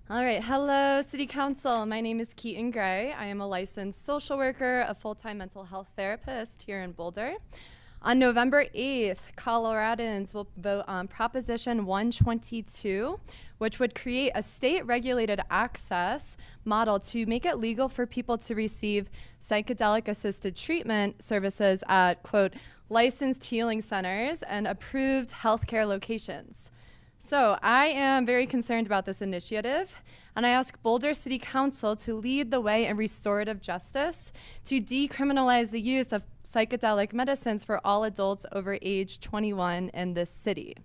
All right, hello City Council. My name is Keaton Gray. I am a licensed social worker, a full-time mental health therapist here in Boulder. On November 8th, Coloradans will vote on Proposition 122, which would create a state-regulated access model to make it legal for people to receive psychedelic-assisted treatment services at, quote, licensed healing centers and approved healthcare locations. So I am very concerned about this initiative, and I ask Boulder City Council to lead the way in restorative justice to decriminalize the use of psychedelic medicines for all adults over age 21 in this city.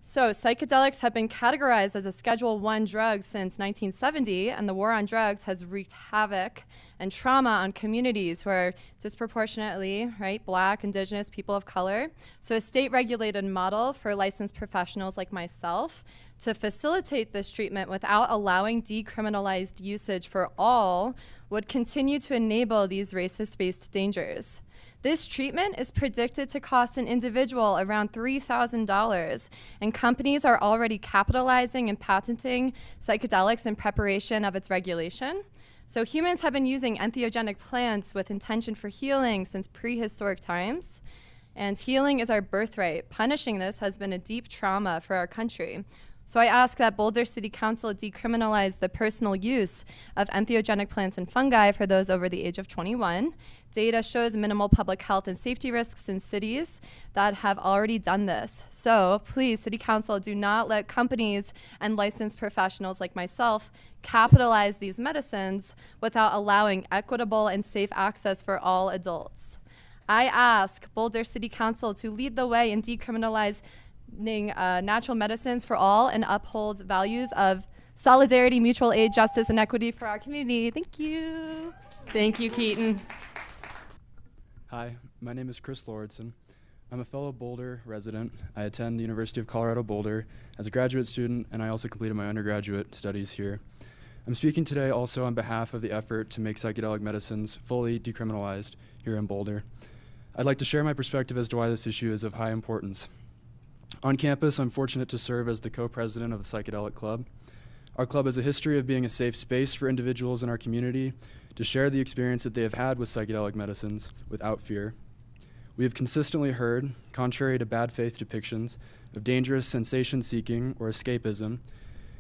So psychedelics have been categorized as a Schedule I drug since 1970, and the war on drugs has wreaked havoc and trauma on communities who are disproportionately, right, Black, Indigenous, people of color. So a state-regulated model for licensed professionals like myself to facilitate this treatment without allowing decriminalized usage for all would continue to enable these racist-based dangers. This treatment is predicted to cost an individual around $3,000, and companies are already capitalizing and patenting psychedelics in preparation of its regulation. So humans have been using entheogenic plants with intention for healing since prehistoric times, and healing is our birthright. Punishing this has been a deep trauma for our country. So I ask that Boulder City Council decriminalize the personal use of entheogenic plants and fungi for those over the age of 21. Data shows minimal public health and safety risks in cities that have already done this. So please, City Council, do not let companies and licensed professionals like myself capitalize these medicines without allowing equitable and safe access for all adults. I ask Boulder City Council to lead the way in decriminalizing natural medicines for all and uphold values of solidarity, mutual aid, justice, and equity for our community. Thank you. Thank you, Keaton. Hi, my name is Chris Lauritsen. I'm a fellow Boulder resident. I attend the University of Colorado Boulder as a graduate student, and I also completed my undergraduate studies here. I'm speaking today also on behalf of the effort to make psychedelic medicines fully decriminalized here in Boulder. I'd like to share my perspective as to why this issue is of high importance. On campus, I'm fortunate to serve as the co-president of the Psychedelic Club. Our club has a history of being a safe space for individuals in our community to share the experience that they have had with psychedelic medicines without fear. We have consistently heard, contrary to bad faith depictions of dangerous sensation-seeking or escapism,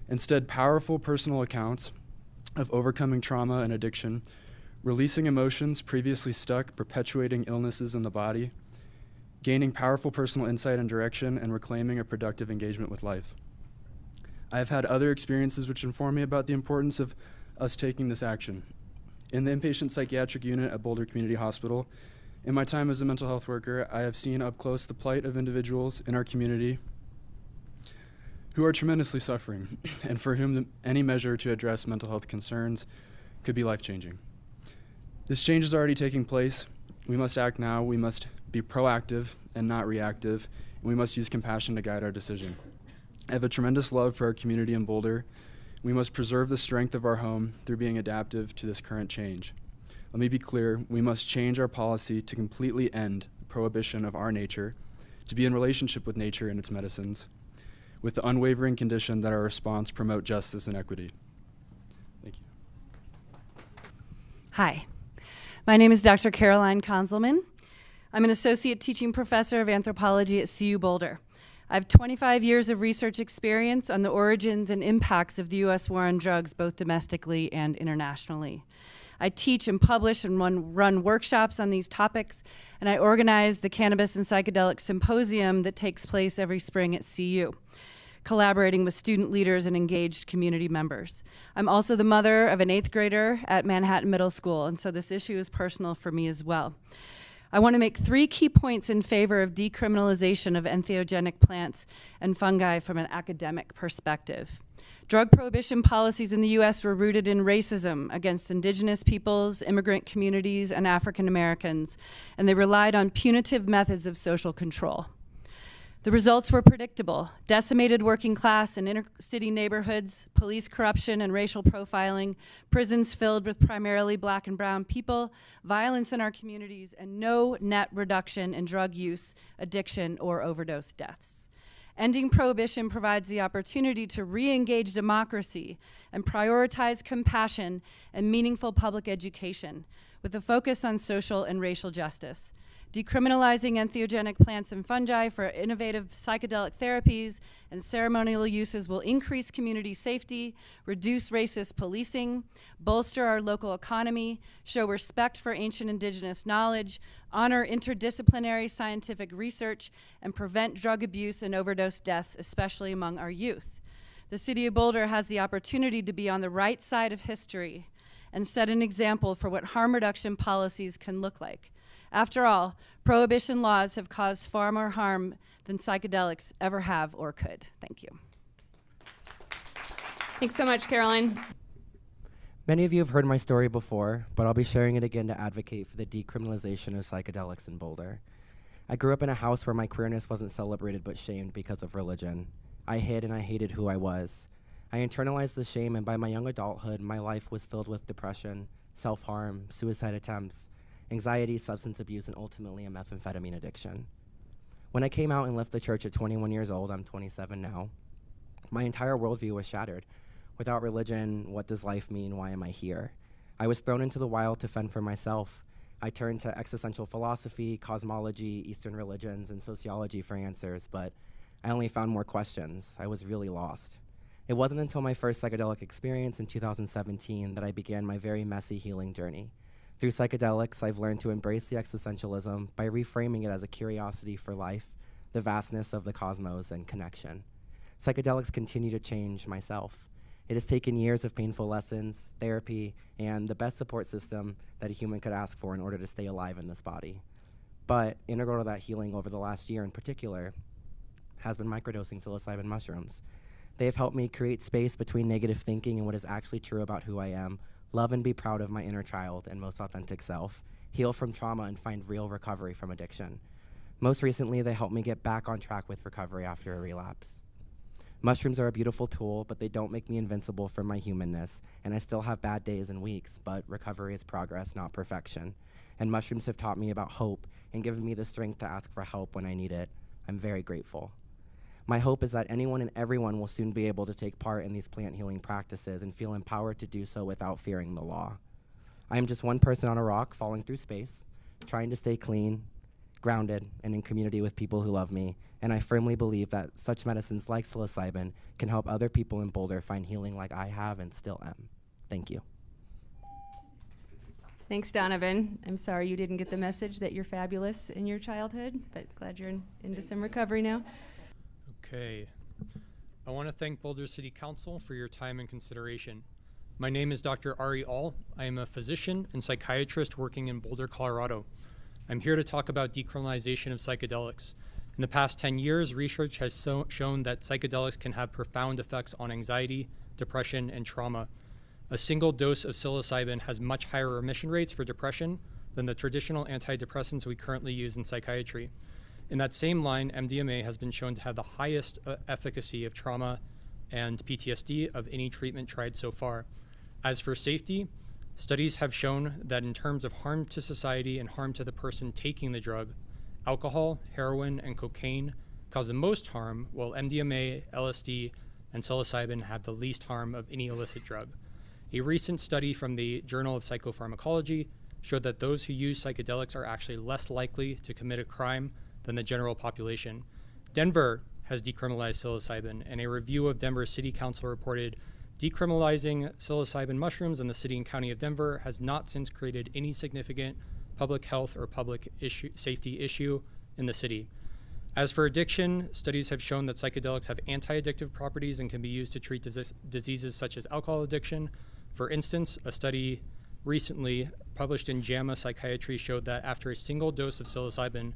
instead powerful personal accounts of overcoming trauma and addiction, releasing emotions previously stuck, perpetuating illnesses in the body, gaining powerful personal insight and direction, and reclaiming a productive engagement with life. I have had other experiences which inform me about the importance of us taking this action. In the inpatient psychiatric unit at Boulder Community Hospital, in my time as a mental health worker, I have seen up close the plight of individuals in our community who are tremendously suffering and for whom any measure to address mental health concerns could be life-changing. This change is already taking place. We must act now. We must be proactive and not reactive, and we must use compassion to guide our decision. I have a tremendous love for our community in Boulder. We must preserve the strength of our home through being adaptive to this current change. Let me be clear, we must change our policy to completely end the prohibition of our nature, to be in relationship with nature and its medicines, with the unwavering condition that our response promote justice and equity. Thank you. Hi, my name is Dr. Caroline Konzelman. I'm an associate teaching professor of anthropology at CU Boulder. I have 25 years of research experience on the origins and impacts of the U.S. war on drugs, both domestically and internationally. I teach and publish and run workshops on these topics, and I organize the Cannabis and Psychedelic Symposium that takes place every spring at CU, collaborating with student leaders and engaged community members. I'm also the mother of an 8th grader at Manhattan Middle School, and so this issue is personal for me as well. I want to make 3 key points in favor of decriminalization of entheogenic plants and fungi from an academic perspective. Drug prohibition policies in the U.S. were rooted in racism against indigenous peoples, immigrant communities, and African Americans, and they relied on punitive methods of social control. The results were predictable: decimated working class and inner city neighborhoods, police corruption and racial profiling, prisons filled with primarily Black and brown people, violence in our communities, and no net reduction in drug use, addiction, or overdose deaths. Ending prohibition provides the opportunity to re-engage democracy and prioritize compassion and meaningful public education with a focus on social and racial justice. Decriminalizing entheogenic plants and fungi for innovative psychedelic therapies and ceremonial uses will increase community safety, reduce racist policing, bolster our local economy, show respect for ancient indigenous knowledge, honor interdisciplinary scientific research, and prevent drug abuse and overdose deaths, especially among our youth. The City of Boulder has the opportunity to be on the right side of history and set an example for what harm reduction policies can look like. After all, prohibition laws have caused far more harm than psychedelics ever have or could. Thank you. Thanks so much, Caroline. Many of you have heard my story before, but I'll be sharing it again to advocate for the decriminalization of psychedelics in Boulder. I grew up in a house where my queerness wasn't celebrated but shamed because of religion. I hid and I hated who I was. I internalized the shame, and by my young adulthood, my life was filled with depression, self-harm, suicide attempts, anxiety, substance abuse, and ultimately a methamphetamine addiction. When I came out and left the church at 21 years old, I'm 27 now, my entire worldview was shattered. Without religion, what does life mean? Why am I here? I was thrown into the wild to fend for myself. I turned to existential philosophy, cosmology, Eastern religions, and sociology for answers, but I only found more questions. I was really lost. It wasn't until my first psychedelic experience in 2017 that I began my very messy healing journey. Through psychedelics, I've learned to embrace the existentialism by reframing it as a curiosity for life, the vastness of the cosmos, and connection. Psychedelics continue to change myself. It has taken years of painful lessons, therapy, and the best support system that a human could ask for in order to stay alive in this body. But integral to that healing over the last year in particular has been microdosing psilocybin mushrooms. They have helped me create space between negative thinking and what is actually true about who I am, love and be proud of my inner child and most authentic self, heal from trauma, and find real recovery from addiction. Most recently, they helped me get back on track with recovery after a relapse. Mushrooms are a beautiful tool, but they don't make me invincible from my humanness, and I still have bad days and weeks, but recovery is progress, not perfection. And mushrooms have taught me about hope and given me the strength to ask for help when I need it. I'm very grateful. My hope is that anyone and everyone will soon be able to take part in these plant healing practices and feel empowered to do so without fearing the law. I am just one person on a rock falling through space, trying to stay clean, grounded, and in community with people who love me, and I firmly believe that such medicines like psilocybin can help other people in Boulder find healing like I have and still am. Thank you. Thanks, Donovan. I'm sorry you didn't get the message that you're fabulous in your childhood, but glad you're into some recovery now. Okay. I want to thank Boulder City Council for your time and consideration. My name is Dr. Ari All. I am a physician and psychiatrist working in Boulder, Colorado. I'm here to talk about decriminalization of psychedelics. In the past 10 years, research has shown that psychedelics can have profound effects on anxiety, depression, and trauma. A single dose of psilocybin has much higher remission rates for depression than the traditional antidepressants we currently use in psychiatry. In that same line, MDMA has been shown to have the highest efficacy of trauma and PTSD of any treatment tried so far. As for safety, studies have shown that in terms of harm to society and harm to the person taking the drug, alcohol, heroin, and cocaine cause the most harm, while MDMA, LSD, and psilocybin have the least harm of any illicit drug. A recent study from the Journal of Psychopharmacology showed that those who use psychedelics are actually less likely to commit a crime than the general population. Denver has decriminalized psilocybin, and a review of Denver City Council reported decriminalizing psilocybin mushrooms in the city and county of Denver has not since created any significant public health or public safety issue in the city. As for addiction, studies have shown that psychedelics have anti-addictive properties and can be used to treat diseases such as alcohol addiction. For instance, a study recently published in JAMA Psychiatry showed that after a single dose of psilocybin,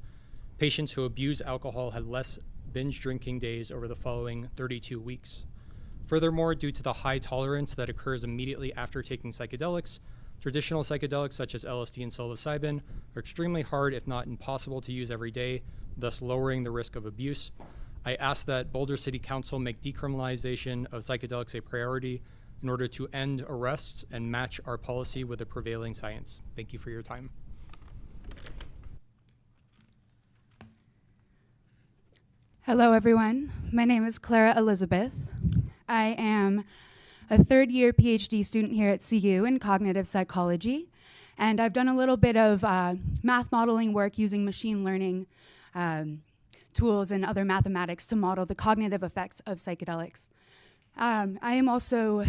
patients who abuse alcohol had less binge drinking days over the following 32 weeks. Furthermore, due to the high tolerance that occurs immediately after taking psychedelics, traditional psychedelics such as LSD and psilocybin are extremely hard, if not impossible, to use every day, thus lowering the risk of abuse. I ask that Boulder City Council make decriminalization of psychedelics a priority in order to end arrests and match our policy with the prevailing science. Thank you for your time. Hello, everyone. My name is Clara Elizabeth. I am a third-year PhD student here at CU in cognitive psychology, and I've done a little bit of math modeling work using machine learning tools and other mathematics to model the cognitive effects of psychedelics. I am also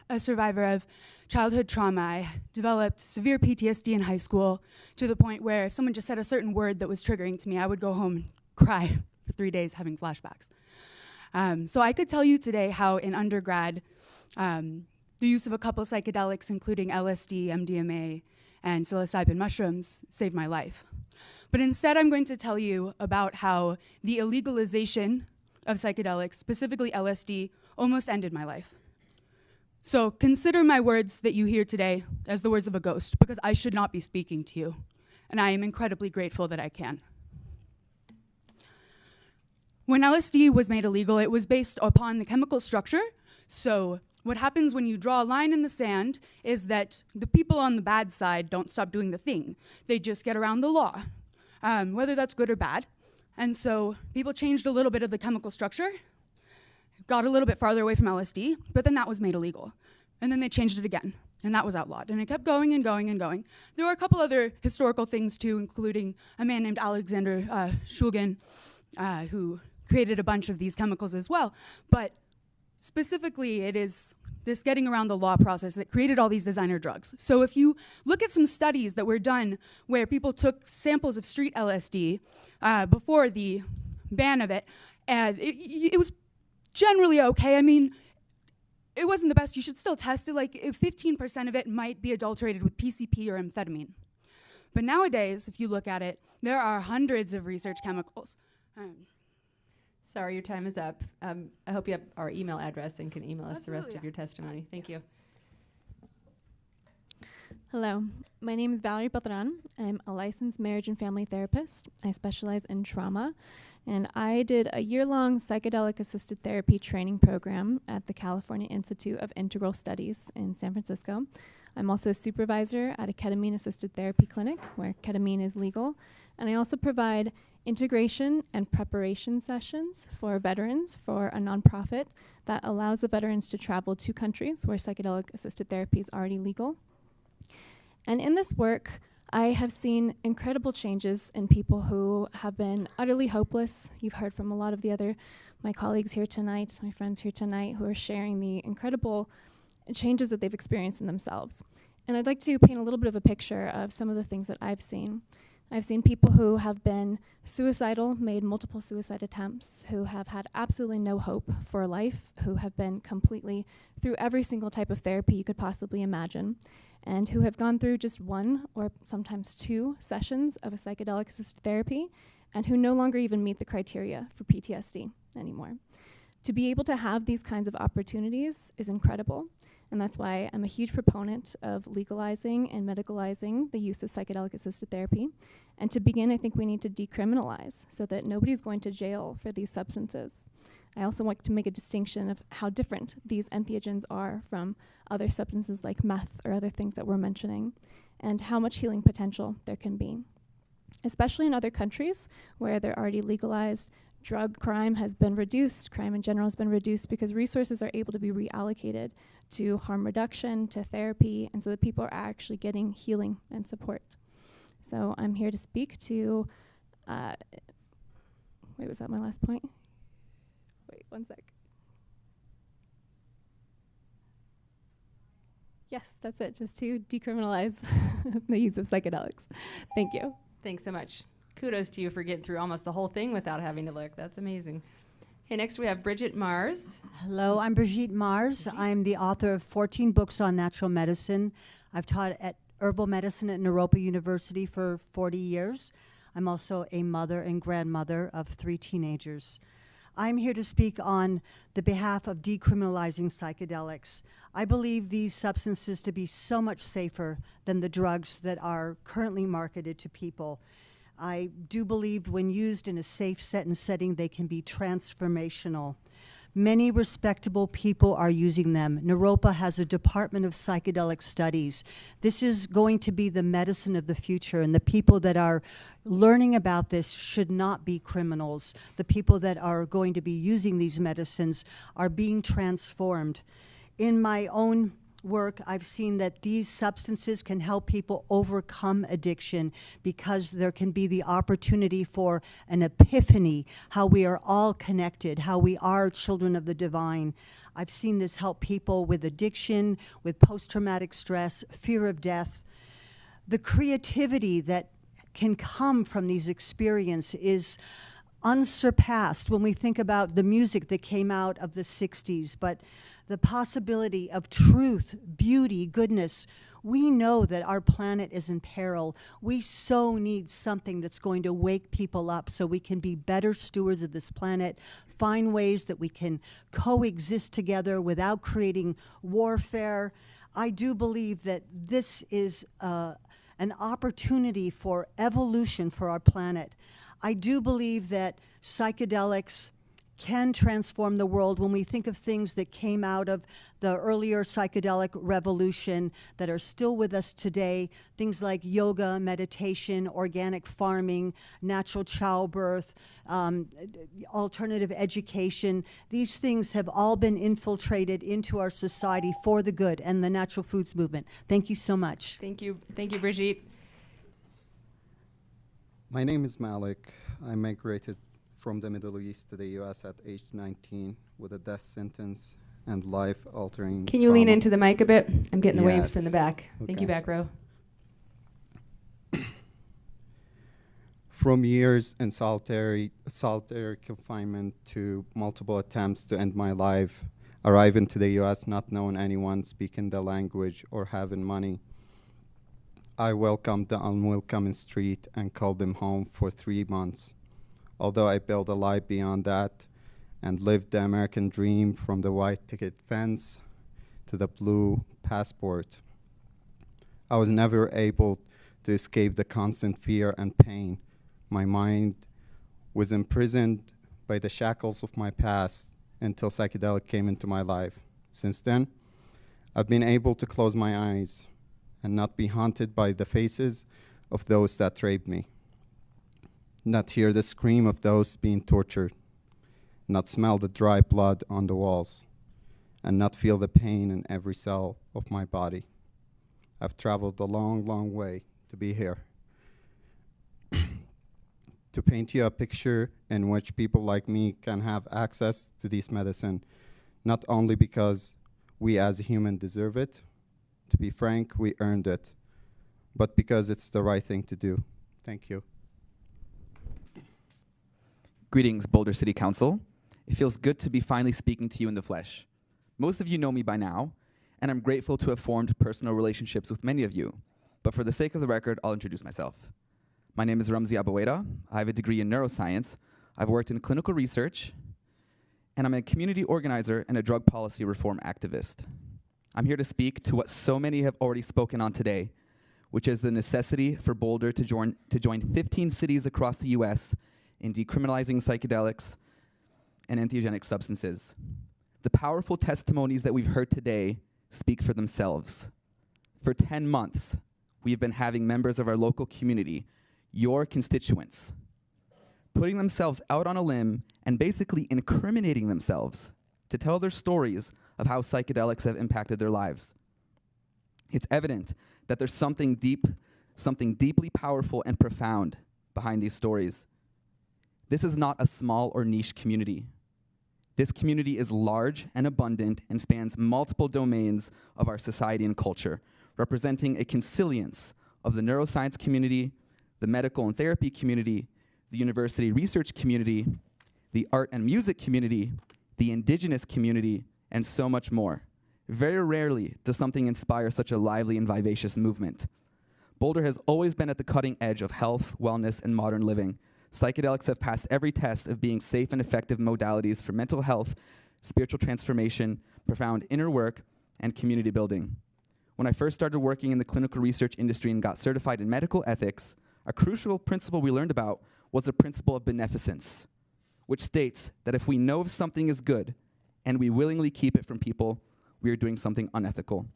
a survivor of childhood trauma. I developed severe PTSD in high school to the point where if someone just said a certain word that was triggering to me, I would go home and cry for 3 days having flashbacks. So I could tell you today how in undergrad, the use of a couple psychedelics, including LSD, MDMA, and psilocybin mushrooms, saved my life. But instead, I'm going to tell you about how the illegalization of psychedelics, specifically LSD, almost ended my life. So consider my words that you hear today as the words of a ghost, because I should not be speaking to you, and I am incredibly grateful that I can. When LSD was made illegal, it was based upon the chemical structure. So what happens when you draw a line in the sand is that the people on the bad side don't stop doing the thing. They just get around the law, whether that's good or bad. And so people changed a little bit of the chemical structure, got a little bit farther away from LSD, but then that was made illegal. And then they changed it again, and that was outlawed. And it kept going and going and going. There were a couple other historical things too, including a man named Alexander Shulgin, who created a bunch of these chemicals as well. But specifically, it is this getting around the law process that created all these designer drugs. So if you look at some studies that were done where people took samples of street LSD before the ban of it, it was generally okay. I mean, it wasn't the best. You should still test it. Like, if 15% of it might be adulterated with PCP or amphetamine. But nowadays, if you look at it, there are hundreds of research chemicals. Sorry, your time is up. I hope you have our email address and can email us the rest of your testimony. Thank you. Hello, my name is Valerie Beltran. I'm a licensed marriage and family therapist. I specialize in trauma, and I did a year-long psychedelic-assisted therapy training program at the California Institute of Integral Studies in San Francisco. I'm also a supervisor at a ketamine-assisted therapy clinic where ketamine is legal, and I also provide integration and preparation sessions for veterans for a nonprofit that allows the veterans to travel to countries where psychedelic-assisted therapy is already legal. And in this work, I have seen incredible changes in people who have been utterly hopeless. You've heard from a lot of my colleagues here tonight, my friends here tonight, who are sharing the incredible changes that they've experienced in themselves. And I'd like to paint a little bit of a picture of some of the things that I've seen. I've seen people who have been suicidal, made multiple suicide attempts, who have had absolutely no hope for life, who have been completely through every single type of therapy you could possibly imagine, and who have gone through just one or sometimes 2 sessions of a psychedelic-assisted therapy, and who no longer even meet the criteria for PTSD anymore. To be able to have these kinds of opportunities is incredible. And that's why I'm a huge proponent of legalizing and medicalizing the use of psychedelic-assisted therapy. And to begin, I think we need to decriminalize so that nobody's going to jail for these substances. I also want to make a distinction of how different these entheogens are from other substances like meth or other things that we're mentioning, and how much healing potential there can be. Especially in other countries where they're already legalized, drug crime has been reduced, crime in general has been reduced because resources are able to be reallocated to harm reduction, to therapy, and so that people are actually getting healing and support. So I'm here to speak to, wait, was that my last point? Wait, one sec. Yes, that's it, just to decriminalize the use of psychedelics. Thank you. Thanks so much. Kudos to you for getting through almost the whole thing without having to look. That's amazing. Okay, next we have Bridget Mars. Hello, I'm Brigitte Mars. I'm the author of 14 books on natural medicine. I've taught at herbal medicine at Naropa University for 40 years. I'm also a mother and grandmother of 3 teenagers. I'm here to speak on the behalf of decriminalizing psychedelics. I believe these substances to be so much safer than the drugs that are currently marketed to people. I do believe when used in a safe set and setting, they can be transformational. Many respectable people are using them. Naropa has a department of psychedelic studies. This is going to be the medicine of the future, and the people that are learning about this should not be criminals. The people that are going to be using these medicines are being transformed. In my own work, I've seen that these substances can help people overcome addiction because there can be the opportunity for an epiphany, how we are all connected, how we are children of the divine. I've seen this help people with addiction, with post-traumatic stress, fear of death. The creativity that can come from these experiences is unsurpassed when we think about the music that came out of the 60s, but the possibility of truth, beauty, goodness. We know that our planet is in peril. We so need something that's going to wake people up so we can be better stewards of this planet, find ways that we can coexist together without creating warfare. I do believe that this is an opportunity for evolution for our planet. I do believe that psychedelics can transform the world when we think of things that came out of the earlier psychedelic revolution that are still with us today, things like yoga, meditation, organic farming, natural childbirth, alternative education. These things have all been infiltrated into our society for the good, and the natural foods movement. Thank you so much. Thank you, Brigitte. My name is Malik. I migrated from the Middle East to the US at age 19 with a death sentence and life-altering Can you lean into the mic a bit? I'm getting the waves Yes. from the back. Okay. Thank you, back row. From years in solitary confinement to multiple attempts to end my life, arriving to the US not knowing anyone, speaking the language, or having money, I welcomed the unwelcoming street and called them home for 3 months. Although I built a life beyond that and lived the American dream from the white picket fence to the blue passport, I was never able to escape the constant fear and pain. My mind was imprisoned by the shackles of my past until psychedelic came into my life. Since then, I've been able to close my eyes and not be haunted by the faces of those that raped me. Not hear the scream of those being tortured, not smell the dry blood on the walls, and not feel the pain in every cell of my body. I've traveled a long, long way to be here. To paint you a picture in which people like me can have access to this medicine, not only because we as a human deserve it, to be frank, we earned it, but because it's the right thing to do. Thank you. Greetings, Boulder City Council. It feels good to be finally speaking to you in the flesh. Most of you know me by now, and I'm grateful to have formed personal relationships with many of you. But for the sake of the record, I'll introduce myself. My name is Ramzi Aboueda. I have a degree in neuroscience. I've worked in clinical research, and I'm a community organizer and a drug policy reform activist. I'm here to speak to what so many have already spoken on today, which is the necessity for Boulder to join 15 cities across the US in decriminalizing psychedelics and entheogenic substances. The powerful testimonies that we've heard today speak for themselves. For 10 months, we've been having members of our local community, your constituents, putting themselves out on a limb and basically incriminating themselves to tell their stories of how psychedelics have impacted their lives. It's evident that there's something deeply powerful and profound behind these stories. This is not a small or niche community. This community is large and abundant and spans multiple domains of our society and culture, representing a consilience of the neuroscience community, the medical and therapy community, the university research community, the art and music community, the indigenous community, and so much more. Very rarely does something inspire such a lively and vivacious movement. Boulder has always been at the cutting edge of health, wellness, and modern living. Psychedelics have passed every test of being safe and effective modalities for mental health, spiritual transformation, profound inner work, and community building. When I first started working in the clinical research industry and got certified in medical ethics, a crucial principle we learned about was the principle of beneficence, which states that if we know if something is good, and we willingly keep it from people, we are doing something unethical.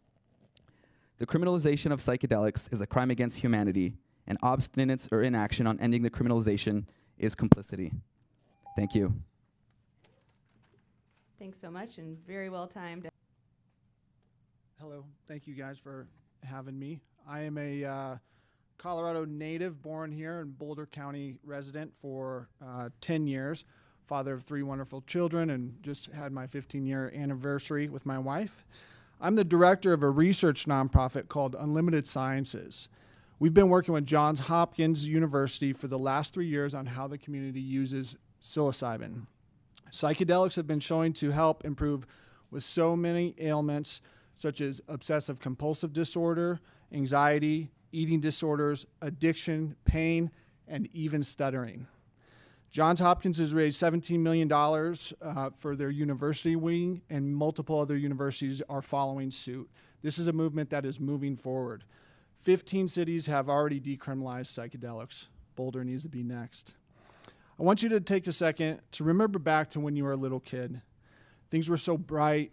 The criminalization of psychedelics is a crime against humanity, and obstinance or inaction on ending the criminalization is complicity. Thank you. Thanks so much, and very well timed. Hello, thank you guys for having me. I am a Colorado native, born here in Boulder County resident for 10 years, father of 3 wonderful children, and just had my 15-year anniversary with my wife. I'm the director of a research nonprofit called Unlimited Sciences. We've been working with Johns Hopkins University for the last 3 years on how the community uses psilocybin. Psychedelics have been shown to help improve with so many ailments such as obsessive compulsive disorder, anxiety, eating disorders, addiction, pain, and even stuttering. Johns Hopkins has raised $17 million for their university wing, and multiple other universities are following suit. This is a movement that is moving forward. 15 cities have already decriminalized psychedelics. Boulder needs to be next. I want you to take a second to remember back to when you were a little kid. Things were so bright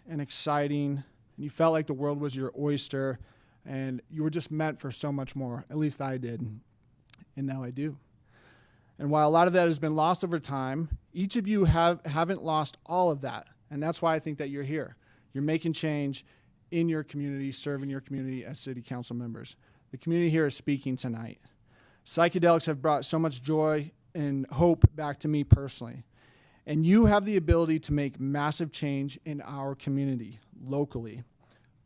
and exciting, and you felt like the world was your oyster, and you were just meant for so much more. At least I did, and now I do. And while a lot of that has been lost over time, each of you haven't lost all of that, and that's why I think that you're here. You're making change in your community, serving your community as city council members. The community here is speaking tonight. Psychedelics have brought so much joy and hope back to me personally. And you have the ability to make massive change in our community, locally.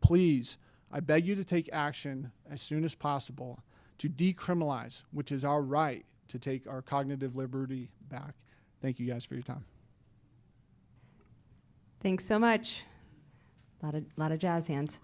Please, I beg you to take action as soon as possible to decriminalize, which is our right to take our cognitive liberty back. Thank you guys for your time. Thanks so much. A lot of jazz hands.